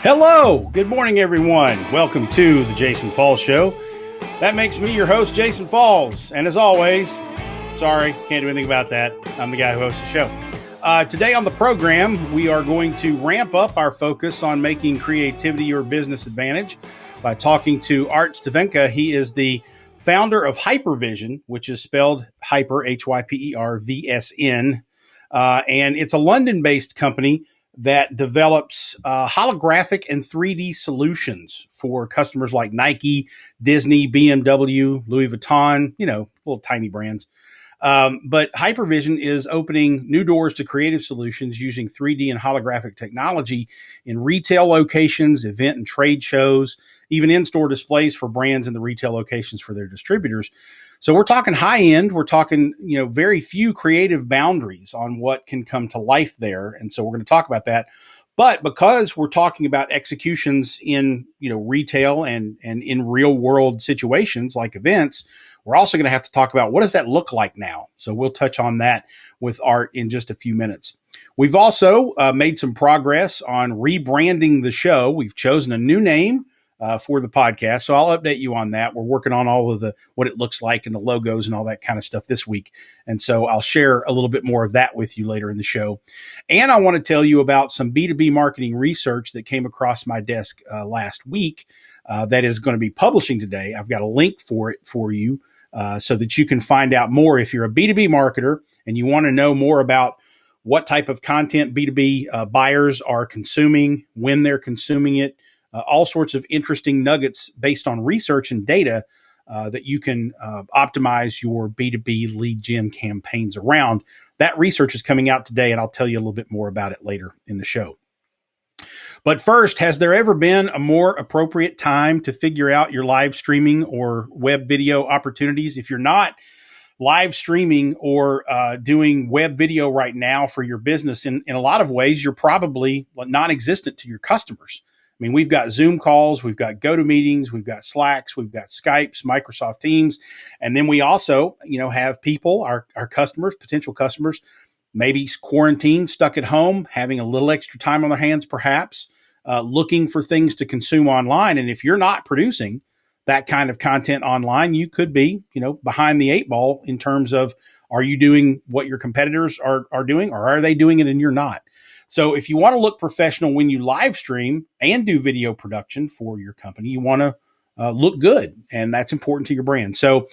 Hello, good morning, everyone. Welcome to the Jason Falls Show. That makes me your host, Jason Falls. And as always, sorry, can't do anything about that. I'm the guy who hosts the show. Today on the program, we are going to ramp up our focus on making creativity your business advantage by talking to Art Stavenka. He is the founder of Hypervision, which is spelled Hyper, HYPERVSN. And it's a London-based company that develops holographic and 3D solutions for customers like Nike, Disney, BMW, Louis Vuitton, little tiny brands. But Hypervision is opening new doors to creative solutions using 3D and holographic technology in retail locations, event and trade shows, even in-store displays for brands in the retail locations for their distributors. So we're talking high end. We're talking, very few creative boundaries on what can come to life there. And so we're going to talk about that. But because we're talking about executions in, retail and in real world situations like events, we're also going to have to talk about what does that look like now. So we'll touch on that with Art in just a few minutes. We've also made some progress on rebranding the show. We've chosen a new name for the podcast. So I'll update you on that. We're working on all of what it looks like and the logos and all that kind of stuff this week. And so I'll share a little bit more of that with you later in the show. And I want to tell you about some B2b marketing research that came across my desk last week that is going to be publishing today. I've got a link for it for you so that you can find out more if you're a B2B marketer and you want to know more about what type of content B2B buyers are consuming, when they're consuming it, all sorts of interesting nuggets based on research and data that you can optimize your B2B lead gen campaigns around. That research is coming out today, and I'll tell you a little bit more about it later in the show. But first, has there ever been a more appropriate time to figure out your live streaming or web video opportunities? If you're not live streaming or doing web video right now for your business, in a lot of ways, you're probably non-existent to your customers. I mean, we've got Zoom calls, we've got GoToMeetings, we've got Slacks, we've got Skypes, Microsoft Teams. And then we also, have people, our customers, potential customers, maybe quarantined, stuck at home, having a little extra time on their hands, perhaps, looking for things to consume online. And if you're not producing that kind of content online, you could be, behind the eight ball in terms of, are you doing what your competitors are doing, or are they doing it and you're not? So if you want to look professional when you live stream and do video production for your company, you want to look good, and that's important to your brand. So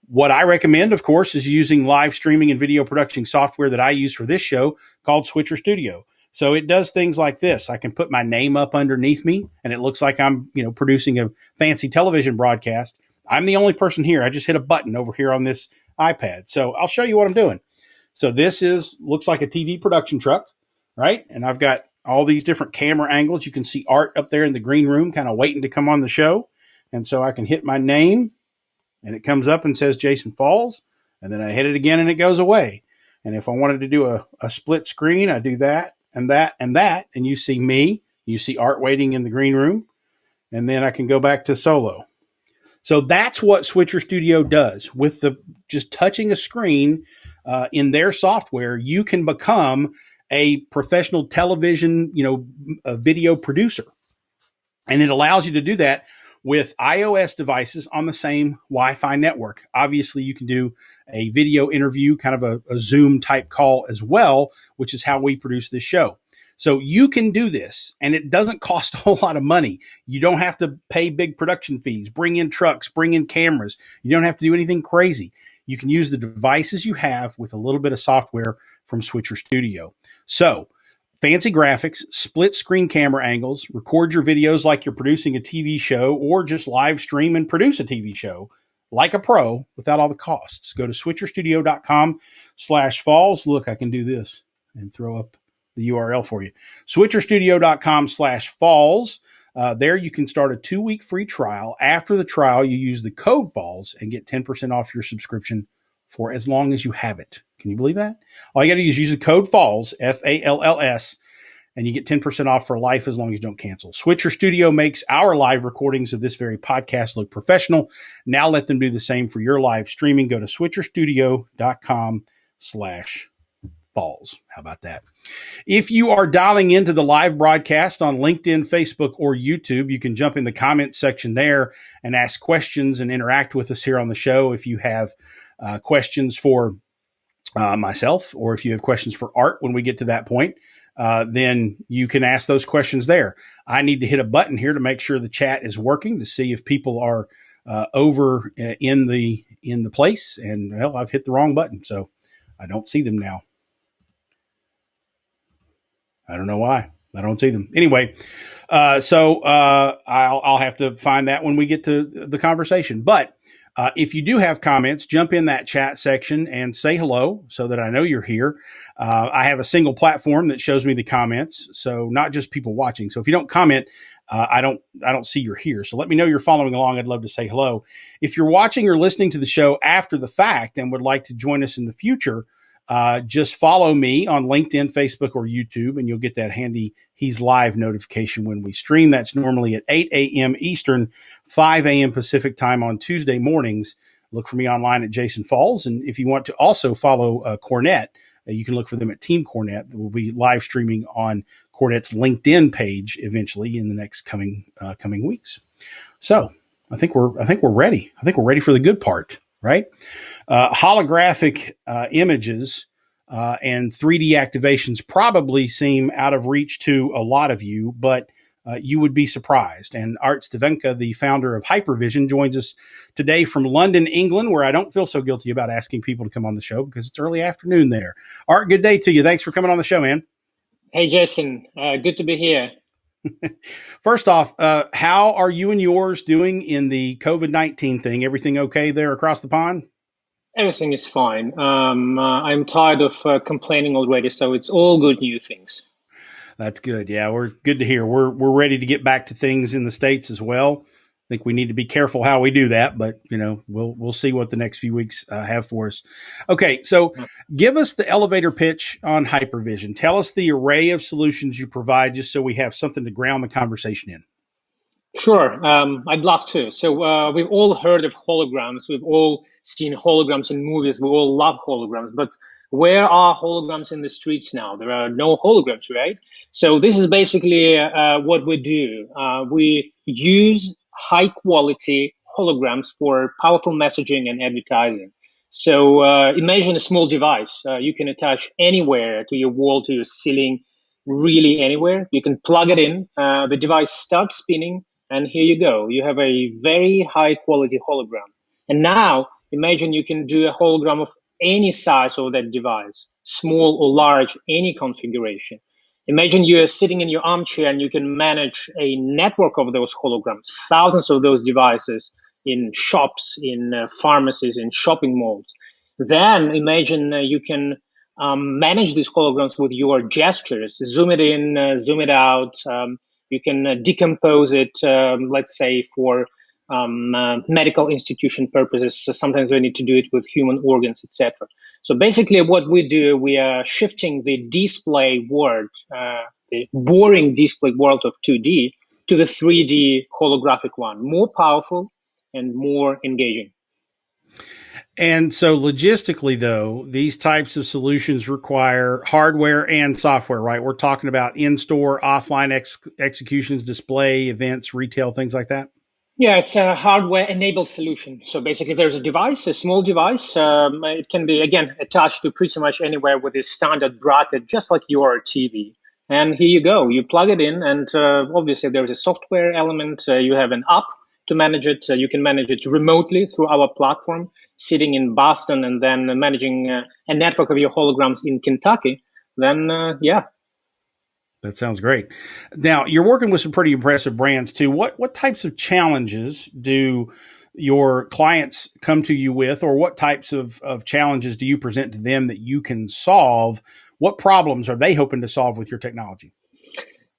what I recommend, of course, is using live streaming and video production software that I use for this show called Switcher Studio. So it does things like this. I can put my name up underneath me, and it looks like I'm, producing a fancy television broadcast. I'm the only person here. I just hit a button over here on this iPad. So I'll show you what I'm doing. So this looks like a TV production truck, right? And I've got all these different camera angles. You can see Art up there in the green room kind of waiting to come on the show. And so I can hit my name, and it comes up and says Jason Falls, and then I hit it again and it goes away. And if I wanted to do a split screen, I do that and that and that, and you see me, you see Art waiting in the green room, and then I can go back to solo. So that's what Switcher Studio does. With just touching a screen in their software, you can become a professional television, a video producer. And it allows you to do that with iOS devices on the same Wi-Fi network. Obviously, you can do a video interview, kind of a Zoom type call as well, which is how we produce this show. So you can do this, and it doesn't cost a whole lot of money. You don't have to pay big production fees, bring in trucks, bring in cameras. You don't have to do anything crazy. You can use the devices you have with a little bit of software from Switcher Studio. So fancy graphics, split screen camera angles, record your videos like you're producing a TV show, or just live stream and produce a TV show like a pro without all the costs. Go to switcherstudio.com/falls. Look, I can do this and throw up the URL for you. switcherstudio.com/falls. There you can start a 2-week free trial. After the trial, you use the code FALLS and get 10% off your subscription for as long as you have it. Can you believe that? All you got to do is use the code FALLS, FALLS, and you get 10% off for life as long as you don't cancel. Switcher Studio makes our live recordings of this very podcast look professional. Now let them do the same for your live streaming. Go to switcherstudio.com/falls. Falls. How about that? If you are dialing into the live broadcast on LinkedIn, Facebook, or YouTube, you can jump in the comments section there and ask questions and interact with us here on the show. If you have questions for myself, or if you have questions for Art when we get to that point, then you can ask those questions there. I need to hit a button here to make sure the chat is working to see if people are over in the place. And well, I've hit the wrong button, so I don't see them now. I don't know why. I don't see them. Anyway, so I'll have to find that when we get to the conversation. But if you do have comments, jump in that chat section and say hello so that I know you're here. I have a single platform that shows me the comments, so not just people watching. So if you don't comment, I don't see you're here. So let me know you're following along. I'd love to say hello. If you're watching or listening to the show after the fact and would like to join us in the future, just follow me on LinkedIn, Facebook, or YouTube, and you'll get that handy He's Live notification when we stream. That's normally at 8 a.m. Eastern, 5 a.m. Pacific time on Tuesday mornings. Look for me online at Jason Falls. And if you want to also follow Cornet, you can look for them at Team Cornet. We'll be live streaming on Cornet's LinkedIn page eventually in the next coming weeks. So I think we're ready. I think we're ready for the good part, right? Holographic images and 3D activations probably seem out of reach to a lot of you, but you would be surprised. And Art Stavenka, the founder of HYPERVIsion, joins us today from London, England, where I don't feel so guilty about asking people to come on the show because it's early afternoon there. Art, good day to you. Thanks for coming on the show, man. Hey, Jason. Good to be here. First off, how are you and yours doing in the COVID-19 thing? Everything okay there across the pond? Everything is fine. I'm tired of complaining already, so it's all good new things. That's good. Yeah, we're good to hear. We're ready to get back to things in the States as well. I think we need to be careful how we do that, but we'll see what the next few weeks have for us. Okay, so give us the elevator pitch on HYPERVIsion. Tell us the array of solutions you provide, just so we have something to ground the conversation in. Sure, I'd love to. So we've all heard of holograms. We've all seen holograms in movies. We all love holograms. But where are holograms in the streets now? There are no holograms, right? So this is basically what we do. We use high-quality holograms for powerful messaging and advertising. So imagine a small device you can attach anywhere to your wall, to your ceiling, really anywhere. You can plug it in. The device starts spinning. And here you go. You have a very high quality hologram. And now imagine you can do a hologram of any size of that device, small or large, any configuration. Imagine you're sitting in your armchair and you can manage a network of those holograms, thousands of those devices in shops, in pharmacies, in shopping malls. Then imagine you can manage these holograms with your gestures, zoom it in, zoom it out. You can decompose it, let's say, for medical institution purposes. So sometimes we need to do it with human organs, etc. So basically what we do, we are shifting the display world, the boring display world of 2D to the 3D holographic one, more powerful and more engaging. And so logistically, though, these types of solutions require hardware and software, right? We're talking about in-store, offline executions, display, events, retail, things like that? Yeah, it's a hardware-enabled solution. So basically, there's a device, a small device. It can be, again, attached to pretty much anywhere with a standard bracket, just like your TV. And here you go. You plug it in, and obviously, there's a software element. You have an app to manage it. You can manage it remotely through our platform, sitting in Boston and then managing a network of your holograms in Kentucky. Then, yeah. That sounds great. Now, you're working with some pretty impressive brands, too. What types of challenges do your clients come to you with, or what types of challenges do you present to them that you can solve? What problems are they hoping to solve with your technology?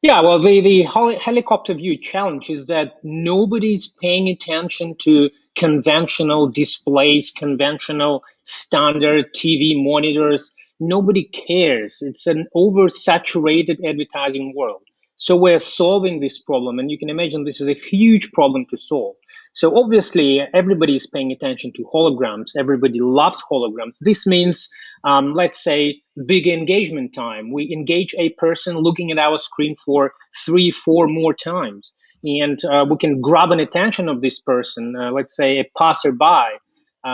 Yeah, well, the helicopter view challenge is that nobody's paying attention to conventional displays, conventional standard TV monitors. Nobody cares. It's an oversaturated advertising world. So we're solving this problem, and you can imagine this is a huge problem to solve. So obviously, everybody is paying attention to holograms. Everybody loves holograms. This means let's say big engagement time. We engage a person looking at our screen for 3, 4 more times. And we can grab an attention of this person, let's say a passerby,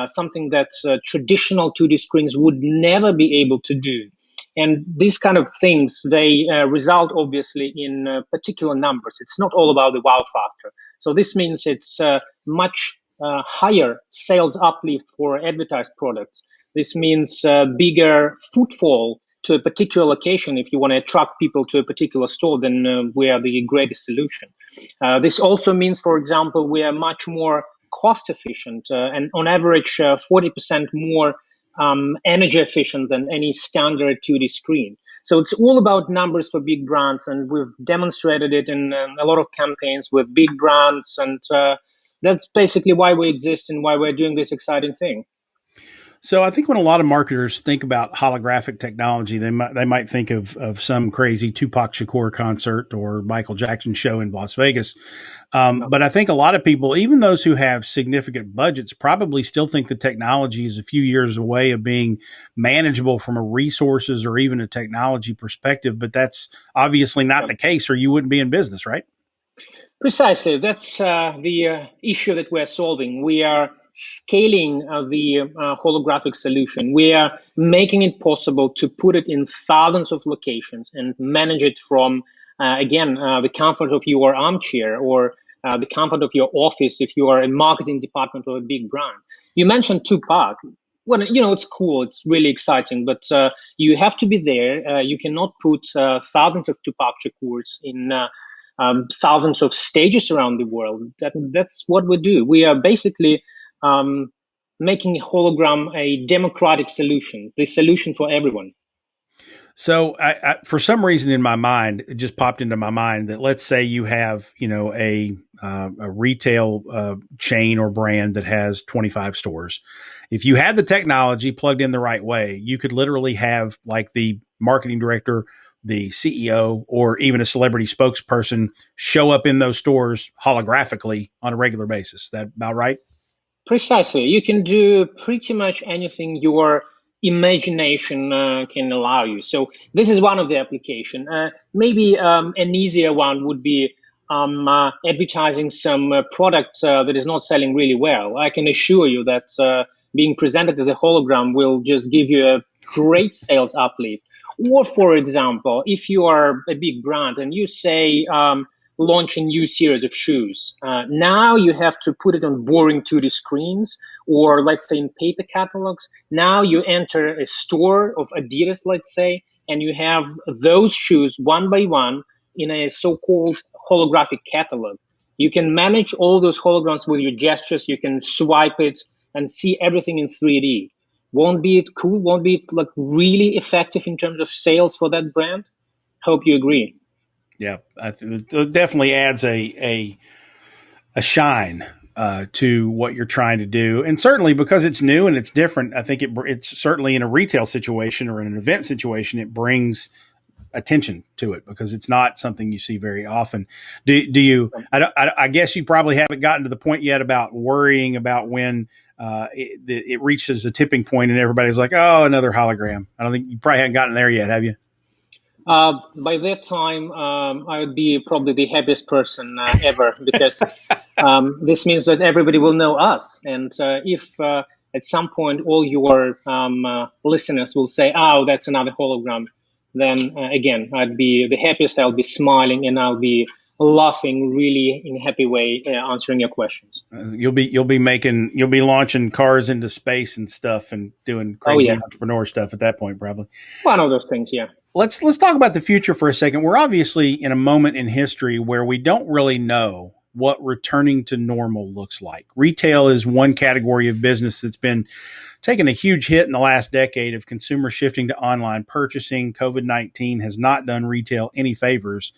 something that traditional 2D screens would never be able to do. And these kind of things, they result obviously in particular numbers. It's not all about the wow factor. So this means it's much higher sales uplift for advertised products. This means bigger footfall to a particular location. If you want to attract people to a particular store, then we are the greatest solution. This also means, for example, we are much more cost efficient and on average 40% more energy efficient than any standard 2D screen. So it's all about numbers for big brands, and we've demonstrated it in a lot of campaigns with big brands, and that's basically why we exist and why we're doing this exciting thing. So I think when a lot of marketers think about holographic technology, they might think of some crazy Tupac Shakur concert or Michael Jackson show in Las Vegas. But I think a lot of people, even those who have significant budgets, probably still think the technology is a few years away of being manageable from a resources or even a technology perspective. But that's obviously not the case, or you wouldn't be in business, right? Precisely. That's the issue that we're solving. We are scaling the holographic solution. We are making it possible to put it in thousands of locations and manage it from, the comfort of your armchair or the comfort of your office if you are a marketing department of a big brand. You mentioned Tupac. Well, it's cool. It's really exciting, but you have to be there. You cannot put thousands of Tupac Shakurs in thousands of stages around the world. That's what we do. We are basically making a hologram a democratic solution, the solution for everyone. So I, for some reason in my mind, it just popped into my mind that let's say you have, a retail chain or brand that has 25 stores. If you had the technology plugged in the right way, you could literally have like the marketing director, the CEO, or even a celebrity spokesperson show up in those stores holographically on a regular basis. Is that about right? Precisely. You can do pretty much anything your imagination can allow you. So this is one of the application. Maybe an easier one would be advertising some product that is not selling really well. I can assure you that being presented as a hologram will just give you a great sales uplift. Or, for example, if you are a big brand and you say, launch a new series of shoes. Now you have to put it on boring 2D screens, or let's say in paper catalogs. Now you enter a store of Adidas, let's say, and you have those shoes one by one in a so-called holographic catalog. You can manage all those holograms with your gestures. You can swipe it and see everything in 3D. Won't be it cool? Won't be it like really effective in terms of sales for that brand? Hope you agree. Yeah, it definitely adds a shine to what you're trying to do, and certainly because it's new and it's different. I think it's certainly in a retail situation or in an event situation, it brings attention to it because it's not something you see very often. Do you? I guess you probably haven't gotten to the point yet about worrying about when it reaches a tipping point and everybody's like, "Oh, another hologram." I don't think you probably haven't gotten there yet, have you? By that time, I would be probably the happiest person ever because this means that everybody will know us. And if at some point all your listeners will say, "Oh, that's another hologram," then again, I'd be the happiest. I'll be smiling and I'll be laughing really in a happy way, answering your questions. You'll be launching cars into space and stuff and doing crazy entrepreneur stuff at that point, probably. One of those things, yeah. Let's talk about the future for a second. We're obviously in a moment in history where we don't really know what returning to normal looks like. Retail is one category of business that's been taking a huge hit in the last decade of consumers shifting to online purchasing. COVID-19 has not done retail any favors.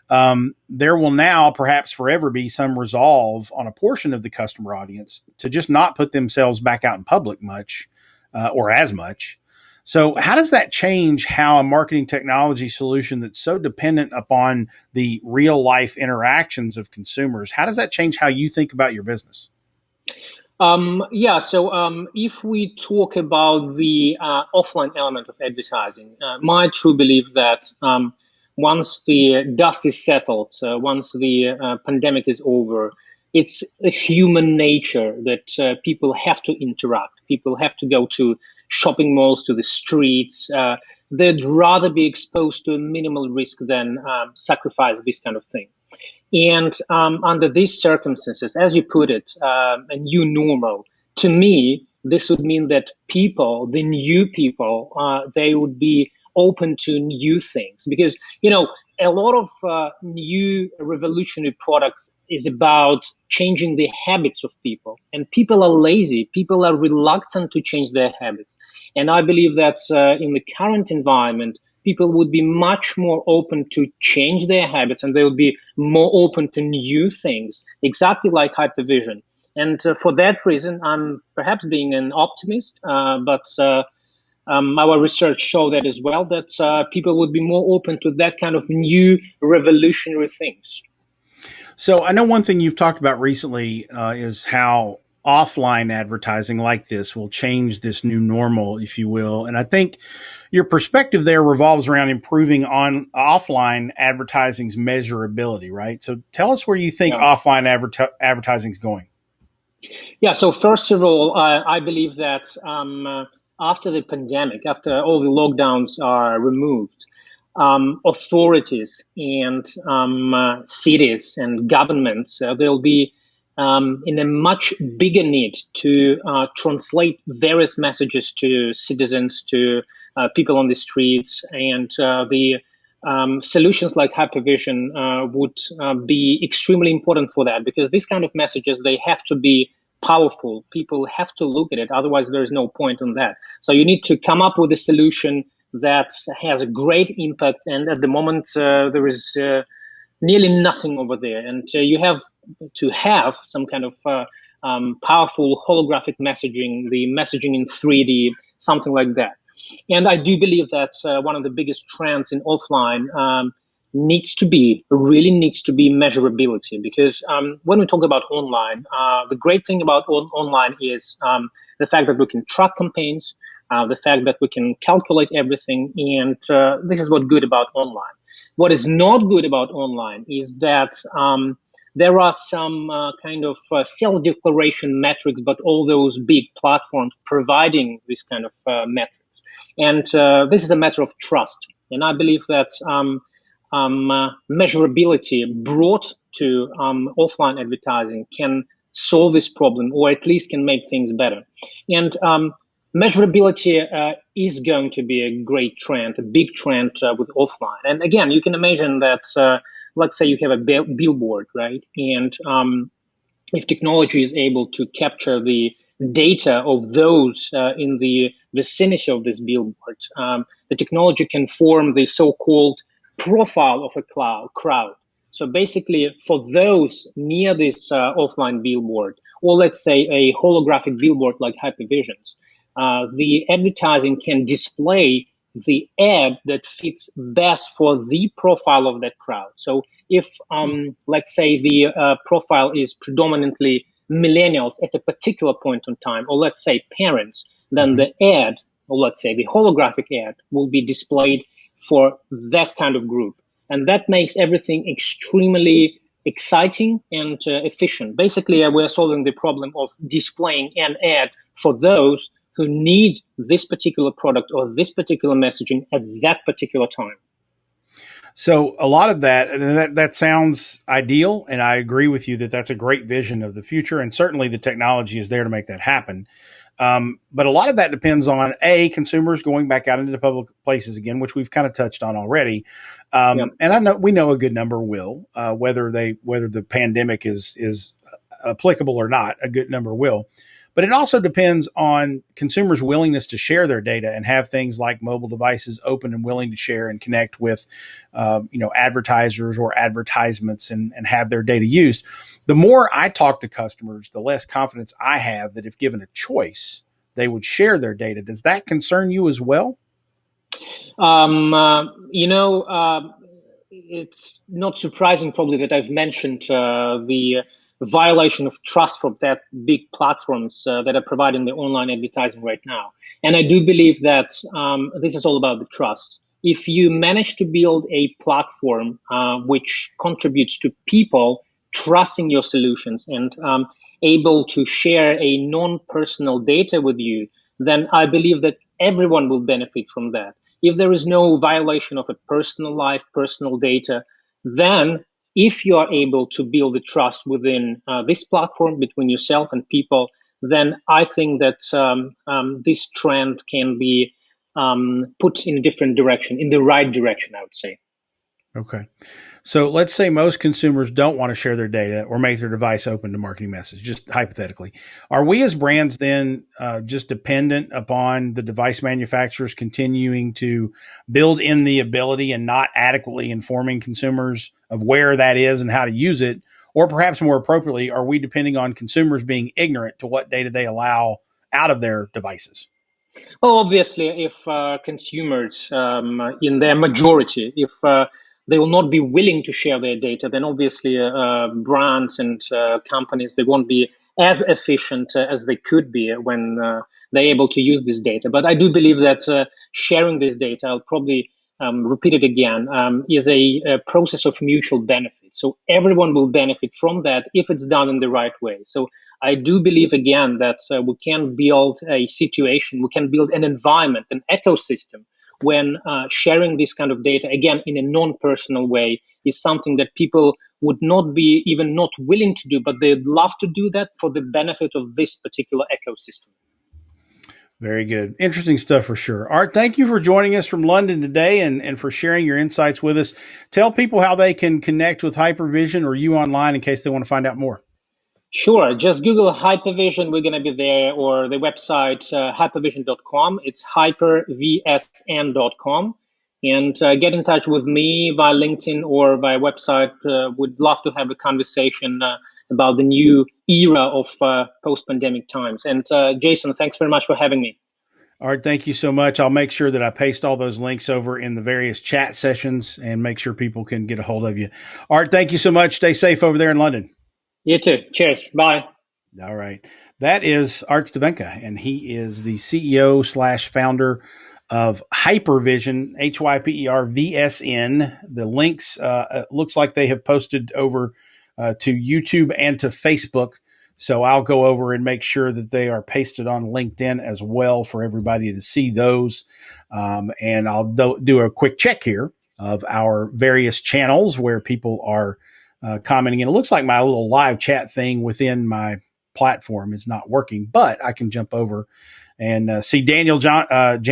There will now perhaps forever be some resolve on a portion of the customer audience to just not put themselves back out in public much or as much. So how does that change how a marketing technology solution that's so dependent upon the real life interactions of consumers, how does that change how you think about your business? Yeah, so if we talk about the offline element of advertising, my true belief that once the dust is settled, once the pandemic is over, it's a human nature that people have to interact. People have to go to shopping malls, to the streets. They'd rather be exposed to a minimal risk than sacrifice this kind of thing. And under these circumstances, as you put it, a new normal, to me, this would mean that people, the new people, they would be open to new things because, a lot of new revolutionary products is about changing the habits of people. And people are lazy. People are reluctant to change their habits. And I believe that in the current environment, people would be much more open to change their habits and they would be more open to new things, exactly like hypervision. And for that reason, I'm perhaps being an optimist, but our research showed that as well, that people would be more open to that kind of new revolutionary things. So I know one thing you've talked about recently is how offline advertising like this will change this new normal, if you will. And I think your perspective there revolves around improving on offline advertising's measurability, right? So tell us where you think offline advertising is going. Yeah, so first of all, I believe that after the pandemic, after all the lockdowns are removed, authorities and cities and governments, they'll be in a much bigger need to translate various messages to citizens, to people on the streets, and the solutions like Hypervision would be extremely important for that because these kind of messages, they have to be powerful. People have to look at it. Otherwise, there is no point in that. So you need to come up with a solution that has a great impact. And at the moment, there is nearly nothing over there. And you have to have some kind of powerful holographic messaging, the messaging in 3D, something like that. And I do believe that one of the biggest trends in offline really needs to be measurability. Because when we talk about online, the great thing about online is the fact that we can track campaigns, the fact that we can calculate everything. And this is what's good about online. What is not good about online is that there are some kind of self-declaration metrics, but all those big platforms providing this kind of metrics. And this is a matter of trust. And I believe that measurability brought to offline advertising can solve this problem, or at least can make things better. And measurability is going to be a great trend, a big trend with offline. And again, you can imagine that, let's say you have a billboard, right? And if technology is able to capture the data of those in the vicinity of this billboard, the technology can form the so-called profile of a crowd. So basically, for those near this offline billboard, or let's say a holographic billboard like Hypervisions, the advertising can display the ad that fits best for the profile of that crowd. So if, let's say, the profile is predominantly millennials at a particular point in time, or let's say parents, then the ad, or let's say the holographic ad, will be displayed for that kind of group. And that makes everything extremely exciting and efficient. Basically, we're solving the problem of displaying an ad for those who need this particular product or this particular messaging at that particular time. So a lot of that sounds ideal, and I agree with you that that's a great vision of the future, and certainly the technology is there to make that happen. But a lot of that depends on consumers going back out into the public places again, which we've kind of touched on already. And we know a good number will, whether the pandemic is applicable or not, a good number will. But it also depends on consumers' willingness to share their data and have things like mobile devices open and willing to share and connect with, advertisers or advertisements and have their data used. The more I talk to customers, the less confidence I have that if given a choice, they would share their data. Does that concern you as well? It's not surprising probably that I've mentioned the violation of trust from that big platforms that are providing the online advertising right now. And I do believe that this is all about the trust. If you manage to build a platform which contributes to people trusting your solutions and able to share a non-personal data with you, then I believe that everyone will benefit from that. If there is no violation of a personal life, personal data, then if you are able to build the trust within this platform between yourself and people, then I think that this trend can be put in a different direction, in the right direction, I would say. Okay. So let's say most consumers don't want to share their data or make their device open to marketing messages, just hypothetically. Are we as brands then just dependent upon the device manufacturers continuing to build in the ability and not adequately informing consumers of where that is and how to use it? Or perhaps more appropriately, are we depending on consumers being ignorant to what data they allow out of their devices? Well, obviously, if consumers, in their majority, if they will not be willing to share their data, then obviously brands and companies, they won't be as efficient as they could be when they're able to use this data. But I do believe that sharing this data, I'll probably repeat it again, is a process of mutual benefit. So everyone will benefit from that if it's done in the right way. So I do believe, again, that we can build a situation, we can build an environment, an ecosystem when sharing this kind of data, again, in a non-personal way, is something that people would not be even not willing to do, but they'd love to do that for the benefit of this particular ecosystem. Very good. Interesting stuff for sure. Art, thank you for joining us from London today and for sharing your insights with us. Tell people how they can connect with Hypervision or you online in case they want to find out more. Sure. Just Google Hypervision. We're going to be there, or the website, hypervision.com. It's hypervsn.com. And get in touch with me via LinkedIn or via website. Would love to have a conversation about the new era of post-pandemic times. And Jason, thanks very much for having me. Art, thank you so much. I'll make sure that I paste all those links over in the various chat sessions and make sure people can get a hold of you. Art, thank you so much. Stay safe over there in London. You too. Cheers. Bye. All right. That is Art Stavenka, and he is the CEO/founder of HYPERVSN, HYPERVSN. The links, looks like they have posted over to YouTube and to Facebook. So I'll go over and make sure that they are pasted on LinkedIn as well for everybody to see those. And I'll do a quick check here of our various channels where people are commenting. And it looks like my little live chat thing within my platform is not working, but I can jump over and see Daniel Johnson.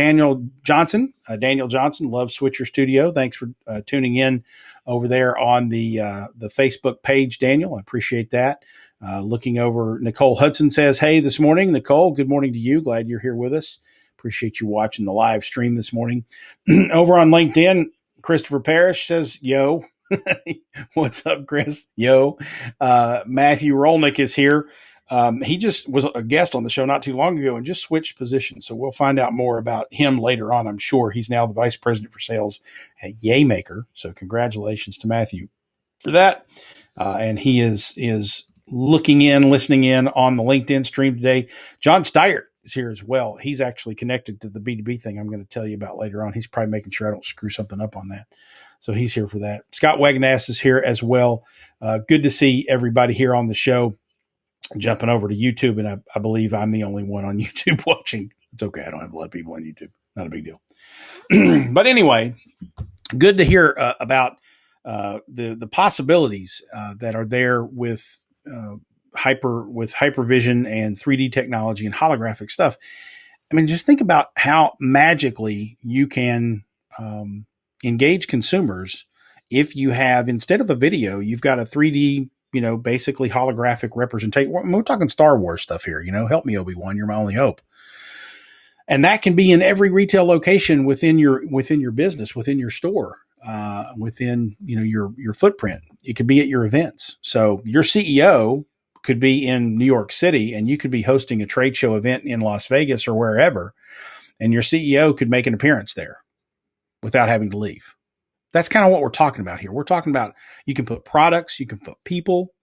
Daniel Johnson loves Switcher Studio. Thanks for tuning in over there on the Facebook page, Daniel. I appreciate that. Looking over, Nicole Hudson says, "Hey, this morning, Nicole. Good morning to you. Glad you're here with us. Appreciate you watching the live stream this morning." Over on LinkedIn, Christopher Parrish says, "Yo." What's up, Chris? Yo. Matthew Rolnick is here. He just was a guest on the show not too long ago and just switched positions. So we'll find out more about him later on, I'm sure. He's now the vice president for sales at Yaymaker. So congratulations to Matthew for that. And he is listening in on the LinkedIn stream today. John Steyert is here as well. He's actually connected to the B2b thing I'm going to tell you about later on. He's probably making sure I don't screw something up on that. So he's here for that. Scott Wagnass is here as well. Good to see everybody here on the show. Jumping over to YouTube, and I believe I'm the only one on YouTube watching. It's okay. I don't have a lot of people on YouTube. Not a big deal. But anyway, good to hear about the possibilities that are there with Hypervision and 3D technology and holographic stuff. I mean, just think about how magically you can engage consumers if you have, instead of a video, you've got a 3D, basically holographic representation. We're talking Star Wars stuff here, help me, Obi-Wan, you're my only hope. And that can be in every retail location within your business, within your store, within, your footprint. It could be at your events. So your CEO could be in New York City and you could be hosting a trade show event in Las Vegas or wherever. And your CEO could make an appearance there without having to leave. That's kind of what we're talking about here. We're talking about, you can put products, you can put people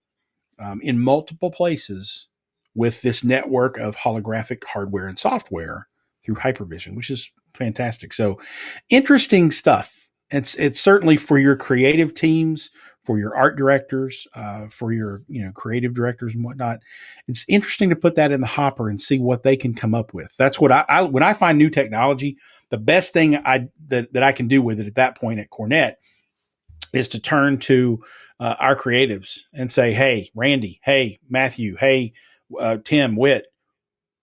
in multiple places with this network of holographic hardware and software through Hypervision, which is fantastic. So interesting stuff. It's certainly for your creative teams, for your art directors, for your creative directors and whatnot. It's interesting to put that in the hopper and see what they can come up with. That's what I when I find new technology, the best thing that I can do with it at that point at Cornet is to turn to our creatives and say, hey, Randy, hey, Matthew, hey, Tim, Witt,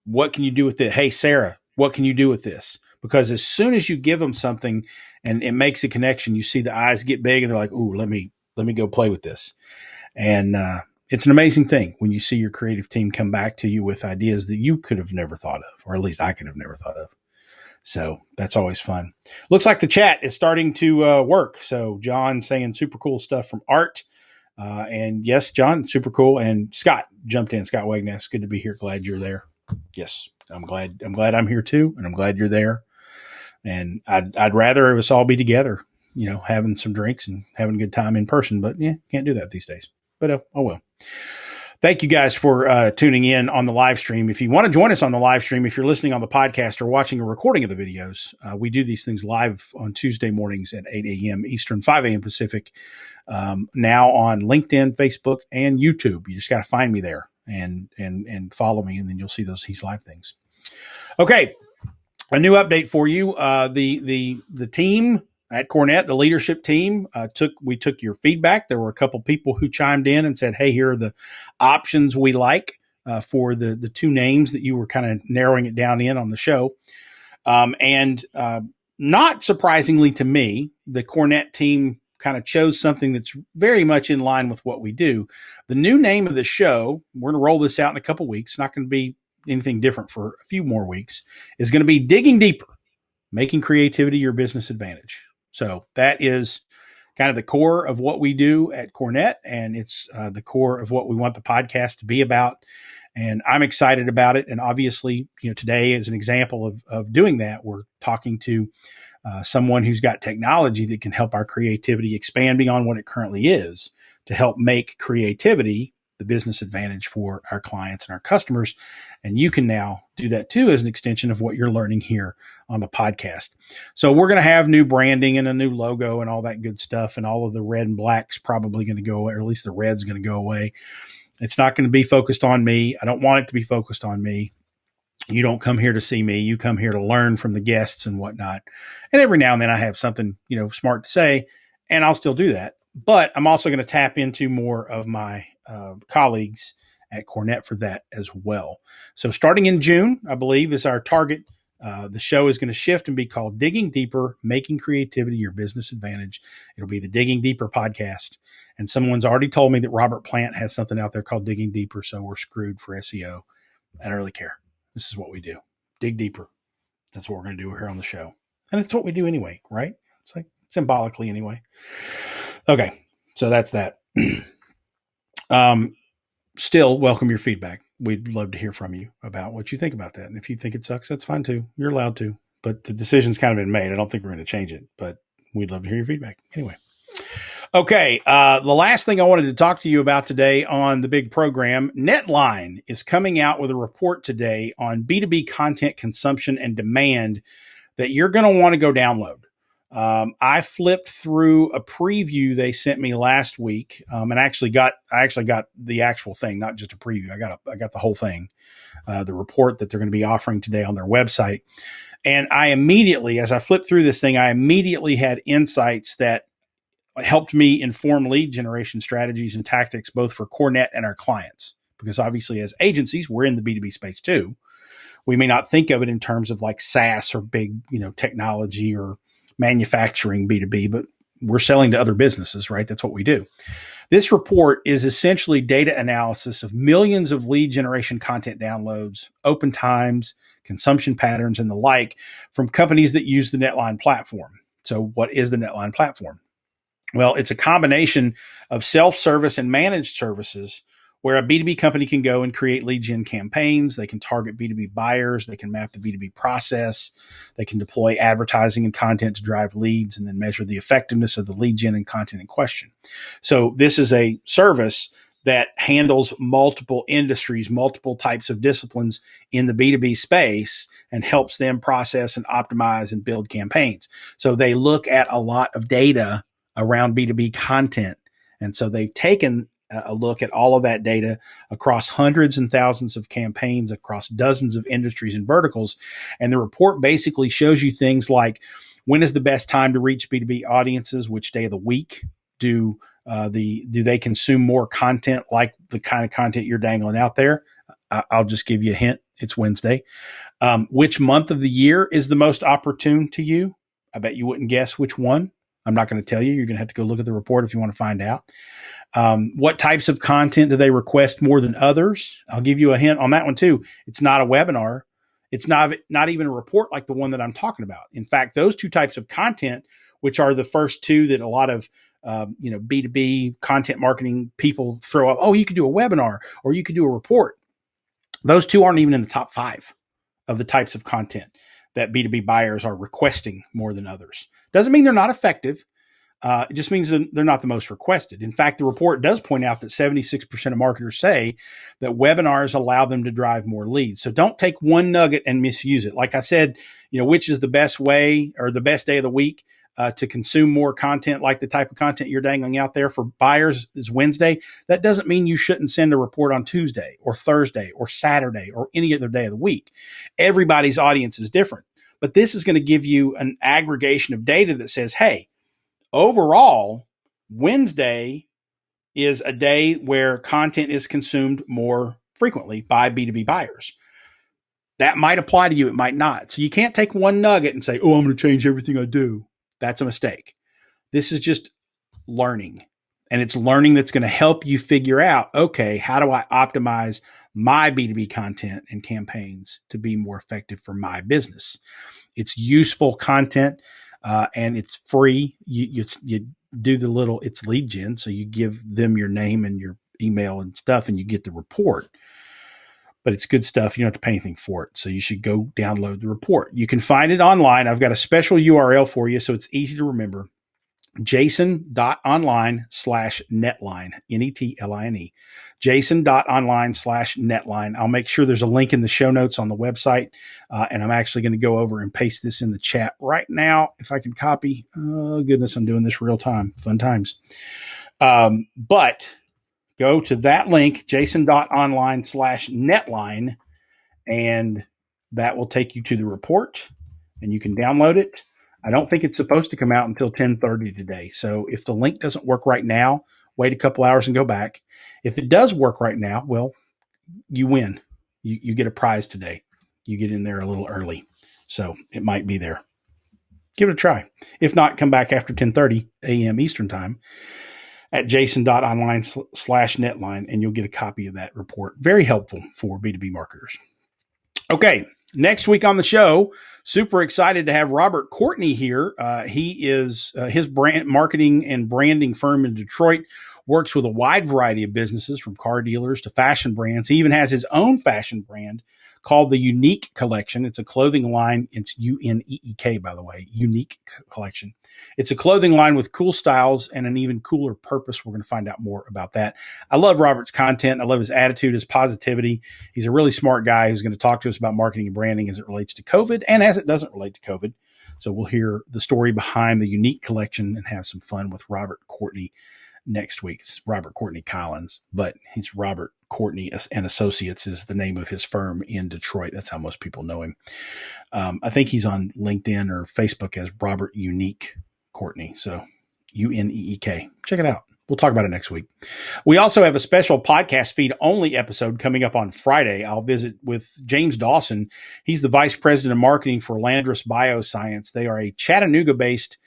what can you do with it? Hey, Sarah, what can you do with this? Because as soon as you give them something and it makes a connection, you see the eyes get big and they're like, ooh, let me go play with this. And it's an amazing thing when you see your creative team come back to you with ideas that you could have never thought of, or at least I could have never thought of. So that's always fun. Looks like the chat is starting to work. So John saying super cool stuff from Art. And yes, John, super cool. And Scott jumped in. Scott Wagnass, good to be here. Glad you're there. Yes, I'm glad I'm here too. And I'm glad you're there. And I'd rather us all be together, having some drinks and having a good time in person. But yeah, can't do that these days. But oh well. Thank you guys for tuning in on the live stream. If you want to join us on the live stream, if you're listening on the podcast or watching a recording of the videos, we do these things live on Tuesday mornings at 8 a.m. Eastern, 5 a.m. Pacific, now on LinkedIn, Facebook, and YouTube. You just got to find me there and follow me, and then you'll see these live things. Okay, a new update for you. The team at Cornet, the leadership team, we took your feedback. There were a couple people who chimed in and said, hey, here are the options we like for the two names that you were kind of narrowing it down in on the show. And not surprisingly to me, the Cornet team kind of chose something that's very much in line with what we do. The new name of the show, we're going to roll this out in a couple weeks, not going to be anything different for a few more weeks, is going to be Digging Deeper, Making Creativity Your Business Advantage. So that is kind of the core of what we do at Cornet, and it's the core of what we want the podcast to be about. And I'm excited about it. And obviously, today is an example of doing that. We're talking to someone who's got technology that can help our creativity expand beyond what it currently is to help make creativity the business advantage for our clients and our customers. And you can now do that too as an extension of what you're learning here on the podcast. So we're going to have new branding and a new logo and all that good stuff. And all of the red and black's probably going to go away, or at least the red's going to go away. It's not going to be focused on me. I don't want it to be focused on me. You don't come here to see me. You come here to learn from the guests and whatnot. And every now and then I have something, smart to say, and I'll still do that. But I'm also going to tap into more of my colleagues at Cornet for that as well. So starting in June, I believe, is our target. The show is going to shift and be called Digging Deeper, Making Creativity Your Business Advantage. It'll be the Digging Deeper podcast. And someone's already told me that Robert Plant has something out there called Digging Deeper, so we're screwed for SEO. I don't really care. This is what we do. Dig deeper. That's what we're going to do here on the show. And it's what we do anyway, right? It's like symbolically anyway. Okay, so that's that. Still welcome your feedback. We'd love to hear from you about what you think about that. And if you think it sucks, that's fine too. You're allowed to, but the decision's kind of been made. I don't think we're going to change it, but we'd love to hear your feedback anyway. Okay. The last thing I wanted to talk to you about today on the big program, Netline is coming out with a report today on B2B content consumption and demand that you're going to want to go download. I flipped through a preview they sent me last week, and I actually got the actual thing, not just a preview. I got the whole thing, the report that they're going to be offering today on their website. And I immediately, as I flipped through this thing, I immediately had insights that helped me inform lead generation strategies and tactics, both for Cornet and our clients, because obviously as agencies, we're in the B2B space too. We may not think of it in terms of like SaaS or big, technology or manufacturing B2B, but we're selling to other businesses, right? That's what we do. This report is essentially data analysis of millions of lead generation content downloads, open times, consumption patterns, and the like from companies that use the Netline platform. So what is the Netline platform? Well, it's a combination of self-service and managed services where a B2B company can go and create lead gen campaigns. They can target B2B buyers. They can map the B2B process. They can deploy advertising and content to drive leads and then measure the effectiveness of the lead gen and content in question. So this is a service that handles multiple industries, multiple types of disciplines in the B2B space, and helps them process and optimize and build campaigns. So they look at a lot of data around B2B content. And so they've taken a look at all of that data across hundreds and thousands of campaigns across dozens of industries and verticals. And the report basically shows you things like, when is the best time to reach B2B audiences? Which day of the week do they consume more content, like the kind of content you're dangling out there? I'll just give you a hint. It's Wednesday. Which month of the year is the most opportune to you? I bet you wouldn't guess which one. I'm not going to tell you. You're going to have to go look at the report if you want to find out. What types of content do they request more than others? I'll give you a hint on that one too. It's not a webinar. It's not even a report like the one that I'm talking about. In fact, those two types of content, which are the first two that a lot of B2B content marketing people throw up. Oh, you could do a webinar or you could do a report. Those two aren't even in the top 5 of the types of content that B2B buyers are requesting more than others. Doesn't mean they're not effective. It just means they're not the most requested. In fact, the report does point out that 76% of marketers say that webinars allow them to drive more leads. So don't take one nugget and misuse it. Like I said, which is the best way or the best day of the week to consume more content, like the type of content you're dangling out there for buyers is Wednesday. That doesn't mean you shouldn't send a report on Tuesday or Thursday or Saturday or any other day of the week. Everybody's audience is different, but this is going to give you an aggregation of data that says, hey, overall, Wednesday is a day where content is consumed more frequently by B2B buyers. That might apply to you. It might not. So you can't take one nugget and say, oh, I'm going to change everything I do. That's a mistake. This is just learning. And it's learning that's going to help you figure out, okay, how do I optimize my B2B content and campaigns to be more effective for my business? It's useful content and it's free. You do the little, it's lead gen. So you give them your name and your email and stuff and you get the report. But it's good stuff. You don't have to pay anything for it. So you should go download the report. You can find it online. I've got a special URL for you, so it's easy to remember. jason.online/netline, Netline. jason.online/netline. I'll make sure there's a link in the show notes on the website. And I'm actually going to go over and paste this in the chat right now. If I can copy. Oh, goodness, I'm doing this real time. Fun times. But go to that link, jason.online/netline, and that will take you to the report and you can download it. I don't think it's supposed to come out until 10:30 today. So if the link doesn't work right now, wait a couple hours and go back. If it does work right now, well, you win. You get a prize today. You get in there a little early. So it might be there. Give it a try. If not, come back after 10:30 a.m. Eastern time at jason.online/netline, and you'll get a copy of that report. Very helpful for B2B marketers. Okay, next week on the show, super excited to have Robert Courtney here. He is his brand marketing and branding firm in Detroit, works with a wide variety of businesses from car dealers to fashion brands. He even has his own fashion brand called the Unique Collection. It's a clothing line. It's UNEEK, by the way, Unique Collection. It's a clothing line with cool styles and an even cooler purpose. We're going to find out more about that. I love Robert's content. I love his attitude, his positivity. He's a really smart guy who's going to talk to us about marketing and branding as it relates to COVID and as it doesn't relate to COVID. So we'll hear the story behind the Unique Collection and have some fun with Robert Courtney next week. It's Robert Courtney Collins, but he's Robert Courtney and Associates is the name of his firm in Detroit. That's how most people know him. I think he's on LinkedIn or Facebook as Robert Unique Courtney. So UNEEK. Check it out. We'll talk about it next week. We also have a special podcast feed only episode coming up on Friday. I'll visit with James Dawson. He's the vice president of marketing for Landris Bioscience. They are a Chattanooga-based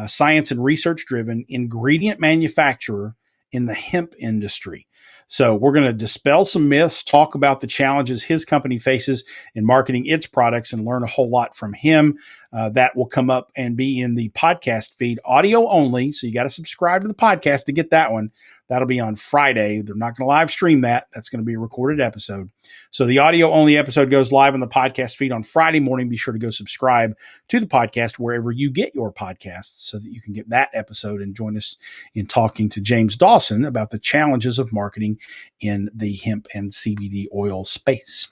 science and research-driven ingredient manufacturer in the hemp industry. So we're going to dispel some myths, talk about the challenges his company faces in marketing its products, and learn a whole lot from him. That will come up and be in the podcast feed, audio only. So you got to subscribe to the podcast to get that one. That'll be on Friday. They're not going to live stream that. That's going to be a recorded episode. So the audio only episode goes live on the podcast feed on Friday morning. Be sure to go subscribe to the podcast wherever you get your podcasts so that you can get that episode and join us in talking to James Dawson about the challenges of marketing in the hemp and CBD oil space.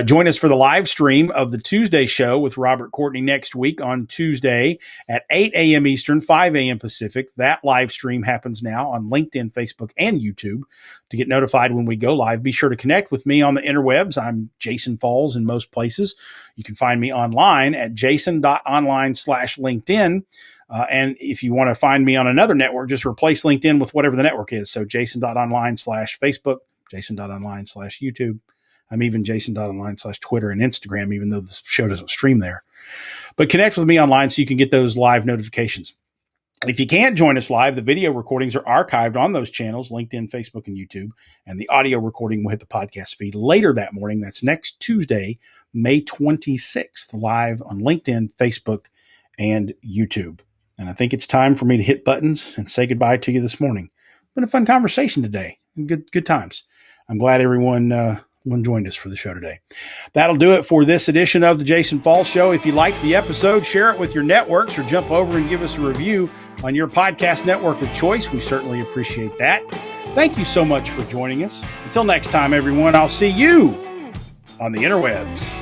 Join us for the live stream of the Tuesday show with Robert Courtney next week on Tuesday at 8 a.m. Eastern, 5 a.m. Pacific. That live stream happens now on LinkedIn, Facebook, and YouTube. To get notified when we go live, be sure to connect with me on the interwebs. I'm Jason Falls in most places. You can find me online at jason.online/LinkedIn. And if you want to find me on another network, just replace LinkedIn with whatever the network is. So jason.online/Facebook, jason.online/YouTube. I'm even jason.online/Twitter and Instagram, even though the show doesn't stream there. But connect with me online so you can get those live notifications. If you can't join us live, the video recordings are archived on those channels, LinkedIn, Facebook, and YouTube. And the audio recording will hit the podcast feed later that morning. That's next Tuesday, May 26th, live on LinkedIn, Facebook, and YouTube. And I think it's time for me to hit buttons and say goodbye to you this morning. It's been a fun conversation today and good times. I'm glad everyone joined us for the show today. That'll do it for this edition of the Jason Falls Show. If you liked the episode, share it with your networks or jump over and give us a review on your podcast network of choice. We certainly appreciate that. Thank you so much for joining us. Until next time, everyone, I'll see you on the interwebs.